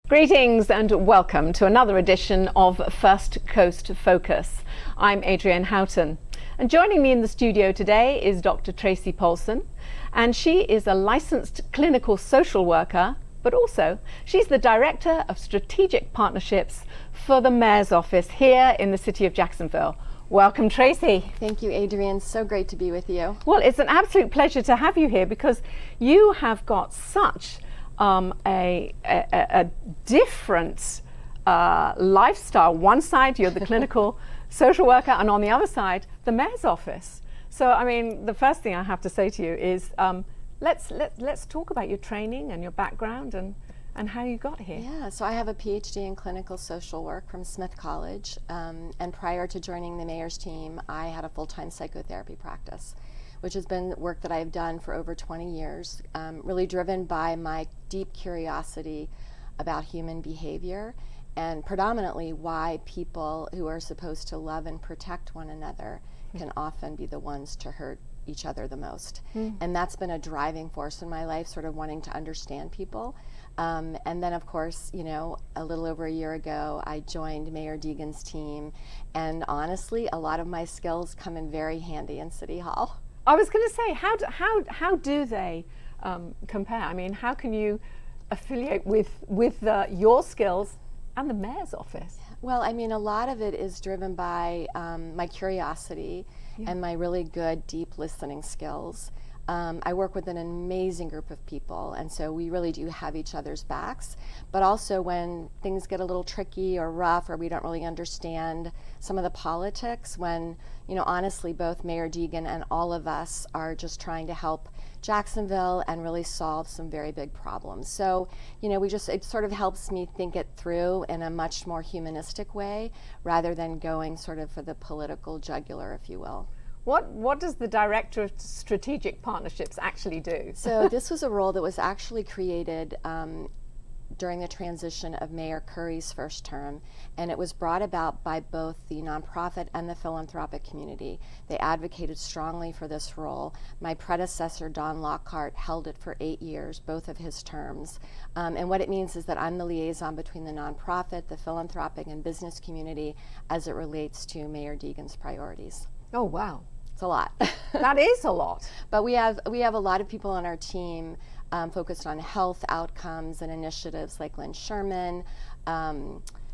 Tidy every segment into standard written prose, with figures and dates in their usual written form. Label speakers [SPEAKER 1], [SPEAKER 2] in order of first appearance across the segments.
[SPEAKER 1] Greetings and welcome to another edition of First Coast Focus. I'm Adrienne Houghton, and joining me in the studio today is Dr. Tracye Polson, and she is a licensed clinical social worker, but also she's the Director of Strategic Partnerships for the Mayor's Office here in the city of Jacksonville. Welcome, Tracye.
[SPEAKER 2] Thank you, Adrienne. So great to be with you.
[SPEAKER 1] Well, it's an absolute pleasure to have you here because you have got such a different lifestyle. One side, you're the clinical social worker, and on the other side, the mayor's office. So, I mean, the first thing I have to say to you is let's talk about your training and your background and how you got here.
[SPEAKER 2] Yeah, so I have a PhD in clinical social work from Smith College, and prior to joining the mayor's team, I had a full-time psychotherapy practice, which has been work that I've done for over 20 years, really driven by my deep curiosity about human behavior and predominantly why people who are supposed to love and protect one another can often be the ones to hurt each other the most. And that's been a driving force in my life, sort of wanting to understand people. And then, of course, you know, a little over a year ago, I joined Mayor Deegan's team, and honestly, a lot of my skills come in very handy in City Hall.
[SPEAKER 1] I was going to say, how do they compare? I mean, how can you affiliate with your skills and the mayor's office?
[SPEAKER 2] Well, I mean, a lot of it is driven by my curiosity and my really good, deep listening skills. I work with an amazing group of people, and so we really do have each other's backs. But also when things get a little tricky or rough, or we don't really understand some of the politics, when, you know, honestly, both Mayor Deegan and all of us are just trying to help Jacksonville and really solve some very big problems. So, you know, it sort of helps me think it through in a much more humanistic way, rather than going sort of for the political jugular, if you will.
[SPEAKER 1] What does the Director of Strategic Partnerships actually do?
[SPEAKER 2] So this was a role that was actually created during the transition of Mayor Curry's first term, and it was brought about by both the nonprofit and the philanthropic community. They advocated strongly for this role. My predecessor, Don Lockhart, held it for 8 years, both of his terms. And what it means is that I'm the liaison between the nonprofit, the philanthropic, and business community as it relates to Mayor Deegan's priorities.
[SPEAKER 1] Oh, wow.
[SPEAKER 2] It's a lot.
[SPEAKER 1] That is a lot.
[SPEAKER 2] But we have a lot of people on our team focused on health outcomes and initiatives, like Lynn Sherman,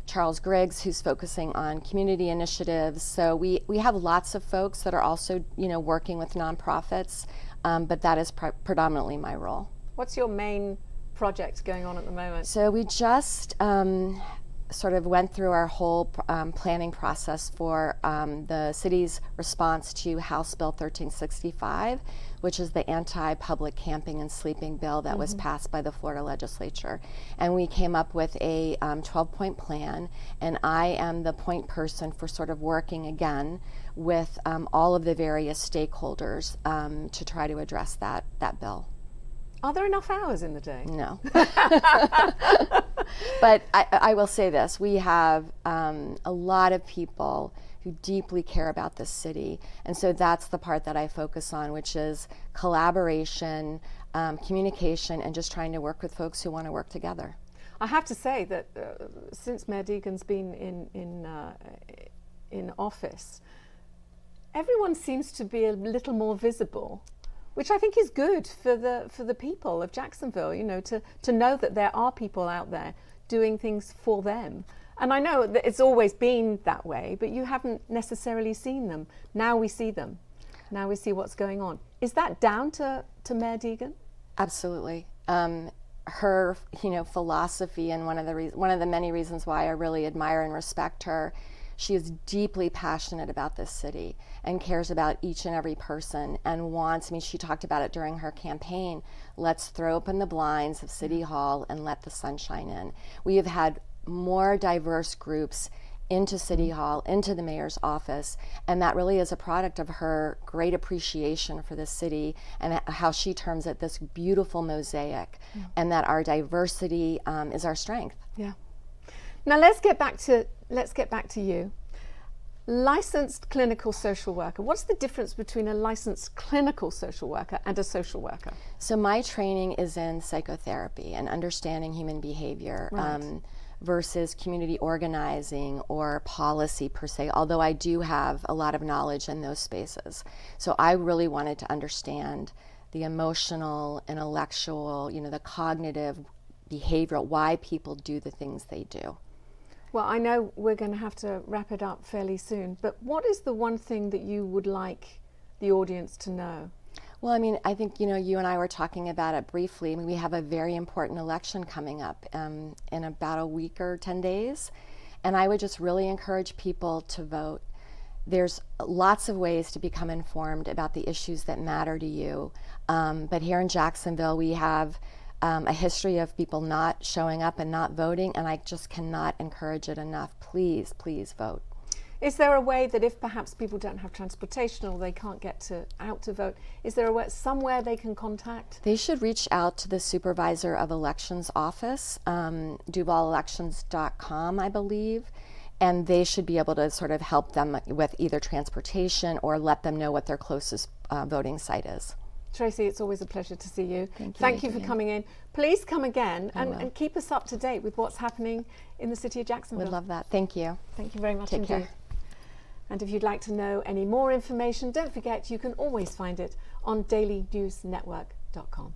[SPEAKER 2] Charles Griggs, who's focusing on community initiatives. So we have lots of folks that are also, you know, working with nonprofits, but that is predominantly my role.
[SPEAKER 1] What's your main project going on at the moment?
[SPEAKER 2] So we just sort of went through our whole planning process for the city's response to House Bill 1365, which is the anti-public camping and sleeping bill that was passed by the Florida legislature. And we came up with a 12-point plan, and I am the point person for sort of working again with all of the various stakeholders to try to address that bill.
[SPEAKER 1] Are there enough hours in the day?
[SPEAKER 2] No. But I will say this, we have a lot of people who deeply care about this city, and so that's the part that I focus on, which is collaboration, communication, and just trying to work with folks who want to work together.
[SPEAKER 1] I have to say that since Mayor Deegan's been in office, everyone seems to be a little more visible, which I think is good for the people of Jacksonville, you know, to know that there are people out there doing things for them. And I know that it's always been that way, but you haven't necessarily seen them. Now we see them. Now we see what's going on. Is that down to Mayor Deegan?
[SPEAKER 2] Absolutely. Her, you know, philosophy, and one of the many reasons why I really admire and respect her, she is deeply passionate about this city and cares about each and every person and wants, I mean, she talked about it during her campaign, let's throw open the blinds of City Hall and let the sunshine in. We have had more diverse groups into City Hall, into the mayor's office, and that really is a product of her great appreciation for the city and how she terms it this beautiful mosaic, and that our diversity is our strength.
[SPEAKER 1] Yeah. Now let's get back to you. Licensed clinical social worker. What's the difference between a licensed clinical social worker and a social worker?
[SPEAKER 2] So my training is in psychotherapy and understanding human behavior.
[SPEAKER 1] Right.
[SPEAKER 2] Versus community organizing or policy per se, although I do have a lot of knowledge in those spaces. So I really wanted to understand the emotional, intellectual, the cognitive, behavioral, why people do the things they do.
[SPEAKER 1] Well, I know we're going to have to wrap it up fairly soon, but what is the one thing that you would like the audience to know?
[SPEAKER 2] Well, I think, you and I were talking about it briefly. We have a very important election coming up in about a week or 10 days. And I would just really encourage people to vote. There's lots of ways to become informed about the issues that matter to you. But here in Jacksonville, we have a history of people not showing up and not voting, and I just cannot encourage it enough. Please, please vote.
[SPEAKER 1] Is there a way that if perhaps people don't have transportation or they can't get out to vote, is there a way, somewhere they can contact?
[SPEAKER 2] They should reach out to the Supervisor of Elections office, DuvalElections.com, I believe, and they should be able to sort of help them with either transportation or let them know what their closest voting site is.
[SPEAKER 1] Tracye, it's always a pleasure to see you.
[SPEAKER 2] Thank you
[SPEAKER 1] for coming in. Please come again and keep us up to date with what's happening in the city of Jacksonville.
[SPEAKER 2] We'd love that. Thank you.
[SPEAKER 1] Thank you very much
[SPEAKER 2] Take
[SPEAKER 1] indeed.
[SPEAKER 2] care.
[SPEAKER 1] And if you'd like to know any more information, don't forget you can always find it on dailynewsnetwork.com.